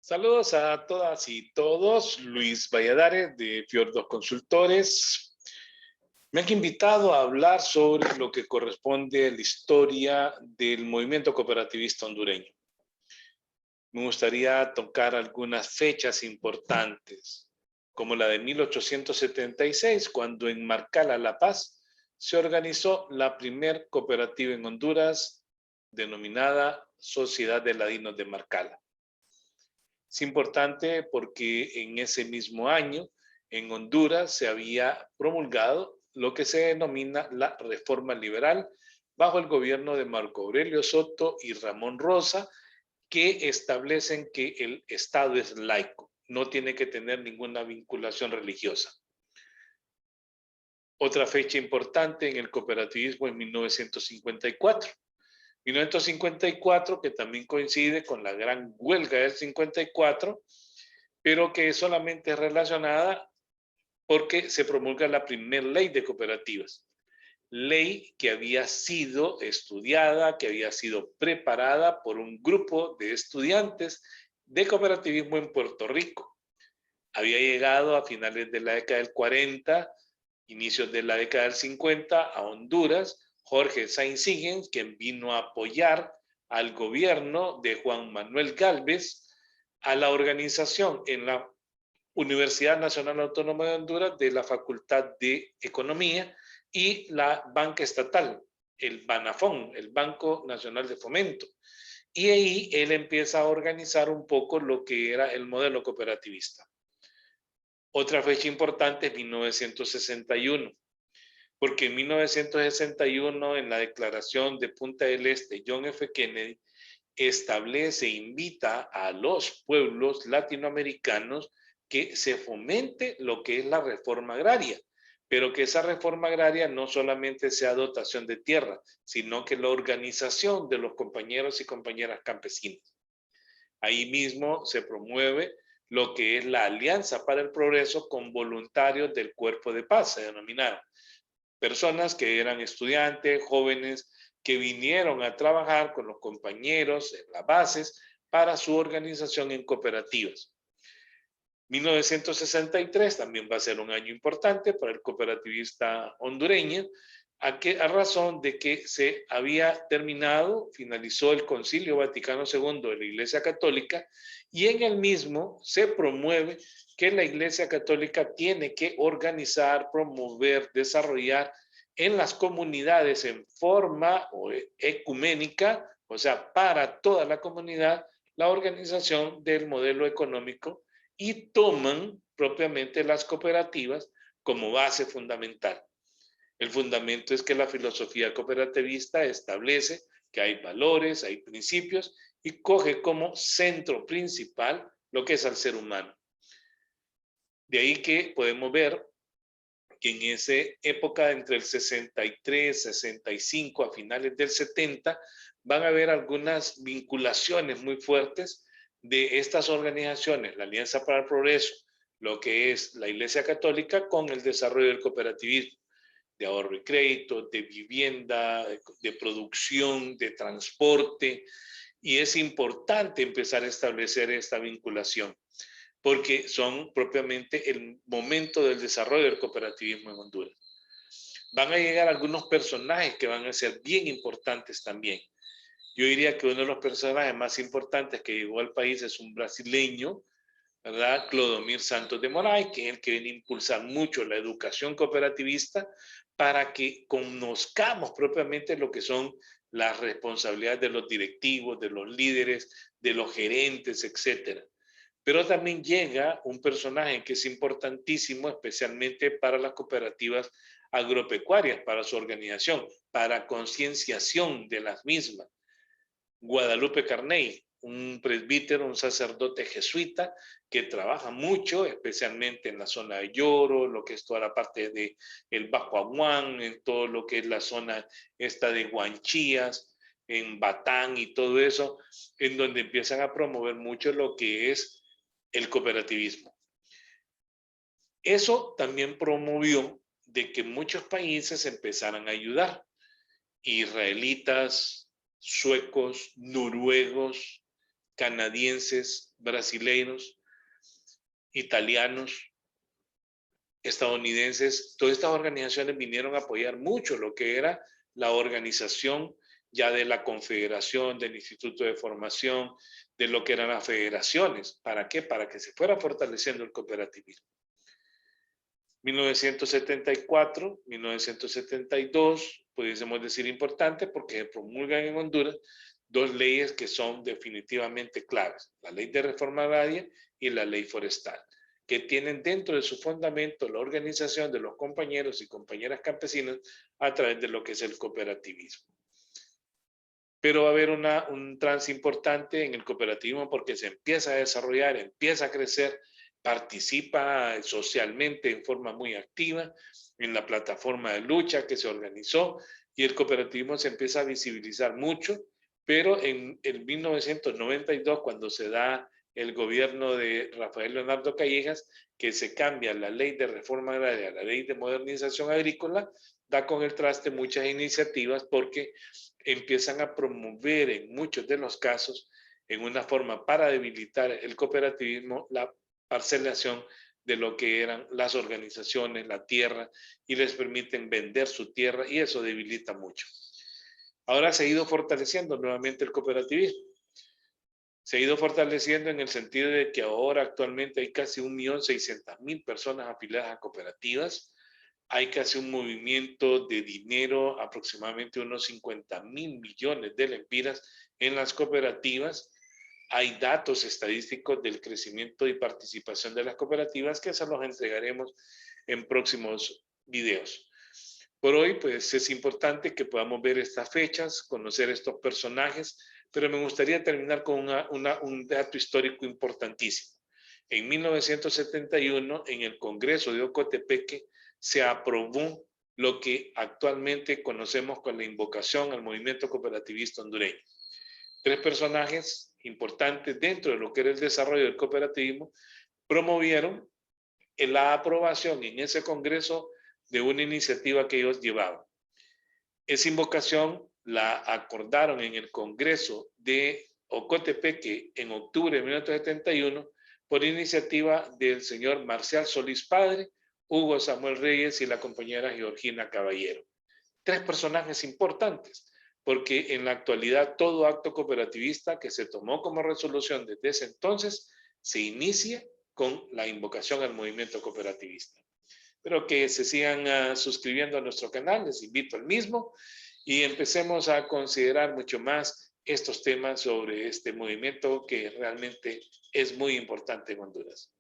Saludos a todas y todos. Luis Valladares de Fiordos Consultores. Me han invitado a hablar sobre lo que corresponde a la historia del movimiento cooperativista hondureño. Me gustaría tocar algunas fechas importantes, como la de 1876, cuando en Marcala, La Paz, se organizó la primer cooperativa en Honduras, denominada Sociedad de Ladinos de Marcala. Es importante porque en ese mismo año en Honduras se había promulgado lo que se denomina la reforma liberal bajo el gobierno de Marco Aurelio Soto y Ramón Rosa, que establecen que el Estado es laico, no tiene que tener ninguna vinculación religiosa. Otra fecha importante en el cooperativismo es 1954. 1954, que también coincide con la gran huelga del 54, pero que solamente es relacionada porque se promulga la primera ley de cooperativas. Ley que había sido estudiada, que había sido preparada por un grupo de estudiantes de cooperativismo en Puerto Rico. Había llegado a finales de la década del 40, inicios de la década del 50 a Honduras, Jorge Sainz Higgins, quien vino a apoyar al gobierno de Juan Manuel Gálvez, a la organización en la Universidad Nacional Autónoma de Honduras de la Facultad de Economía y la banca estatal, el BANAFON, el Banco Nacional de Fomento. Y ahí él empieza a organizar un poco lo que era el modelo cooperativista. Otra fecha importante es 1961, porque en 1961 en la declaración de Punta del Este, John F. Kennedy establece, invita a los pueblos latinoamericanos que se fomente lo que es la reforma agraria, pero que esa reforma agraria no solamente sea dotación de tierra, sino que la organización de los compañeros y compañeras campesinos. Ahí mismo se promueve lo que es la Alianza para el Progreso con voluntarios del Cuerpo de Paz, se denominaron. Personas que eran estudiantes, jóvenes, que vinieron a trabajar con los compañeros en las bases para su organización en cooperativas. 1963 también va a ser un año importante para el cooperativista hondureño, a razón de que se había terminado, finalizó el Concilio Vaticano II de la Iglesia Católica y en el mismo se promueve que la Iglesia Católica tiene que organizar, promover, desarrollar en las comunidades en forma ecuménica, o sea, para toda la comunidad, la organización del modelo económico y toman propiamente las cooperativas como base fundamental. El fundamento es que la filosofía cooperativista establece que hay valores, hay principios y coge como centro principal lo que es al ser humano. De ahí que podemos ver que en esa época, entre el 63, 65, a finales del 70, van a haber algunas vinculaciones muy fuertes de estas organizaciones, la Alianza para el Progreso, lo que es la Iglesia Católica, con el desarrollo del cooperativismo, de ahorro y crédito, de vivienda, de producción, de transporte, y es importante empezar a establecer esta vinculación, porque son propiamente el momento del desarrollo del cooperativismo en Honduras. Van a llegar algunos personajes que van a ser bien importantes también. Yo diría que uno de los personajes más importantes que llegó al país es un brasileño, ¿verdad? Clodomir Santos de Moraes, que es el que viene a impulsar mucho la educación cooperativista para que conozcamos propiamente lo que son las responsabilidades de los directivos, de los líderes, de los gerentes, etcétera. Pero también llega un personaje que es importantísimo, especialmente para las cooperativas agropecuarias, para su organización, para concienciación de las mismas. Guadalupe Carney, un presbítero, un sacerdote jesuita que trabaja mucho, especialmente en la zona de Lloro, lo que es toda la parte de el Bajo Aguán, en todo lo que es la zona esta de Guanchías, en Batán y todo eso, en donde empiezan a promover mucho lo que es el cooperativismo. Eso también promovió de que muchos países empezaran a ayudar. Israelitas, suecos, noruegos, canadienses, brasileños, italianos, estadounidenses. Todas estas organizaciones vinieron a apoyar mucho lo que era la organización ya de la confederación, del instituto de formación, de lo que eran las federaciones. ¿Para qué? Para que se fuera fortaleciendo el cooperativismo. 1974, 1972, pudiésemos decir importante porque se promulgan en Honduras dos leyes que son definitivamente claves, la ley de reforma agraria y la ley forestal, que tienen dentro de su fundamento la organización de los compañeros y compañeras campesinas a través de lo que es el cooperativismo. Pero va a haber un trance importante en el cooperativismo porque se empieza a desarrollar, empieza a crecer, participa socialmente en forma muy activa en la plataforma de lucha que se organizó y el cooperativismo se empieza a visibilizar mucho, pero en el 1992, cuando se da el gobierno de Rafael Leonardo Callejas, que se cambia la ley de reforma agraria, la ley de modernización agrícola, da con el traste muchas iniciativas porque empiezan a promover en muchos de los casos, en una forma para debilitar el cooperativismo, la parcelación de lo que eran las organizaciones, la tierra, y les permiten vender su tierra y eso debilita mucho. Ahora se ha ido fortaleciendo nuevamente el cooperativismo. Se ha ido fortaleciendo en el sentido de que ahora actualmente hay casi 1.600.000 personas afiliadas a cooperativas. Hay casi un movimiento de dinero, aproximadamente unos 50.000 millones de lempiras en las cooperativas. Hay datos estadísticos del crecimiento y participación de las cooperativas que se los entregaremos en próximos videos. Por hoy, pues es importante que podamos ver estas fechas, conocer estos personajes, pero me gustaría terminar con un dato histórico importantísimo. En 1971, en el Congreso de Ocotepeque, se aprobó lo que actualmente conocemos con la invocación al movimiento cooperativista hondureño. Tres personajes importantes dentro de lo que era el desarrollo del cooperativismo promovieron la aprobación en ese Congreso de una iniciativa que ellos llevaban. Esa invocación la acordaron en el Congreso de Ocotepeque en octubre de 1971 por iniciativa del señor Marcial Solís Padre, Hugo Samuel Reyes y la compañera Georgina Caballero. Tres personajes importantes, porque en la actualidad todo acto cooperativista que se tomó como resolución desde ese entonces se inicia con la invocación al movimiento cooperativista. Espero que se sigan suscribiendo a nuestro canal, les invito al mismo y empecemos a considerar mucho más estos temas sobre este movimiento que realmente es muy importante en Honduras.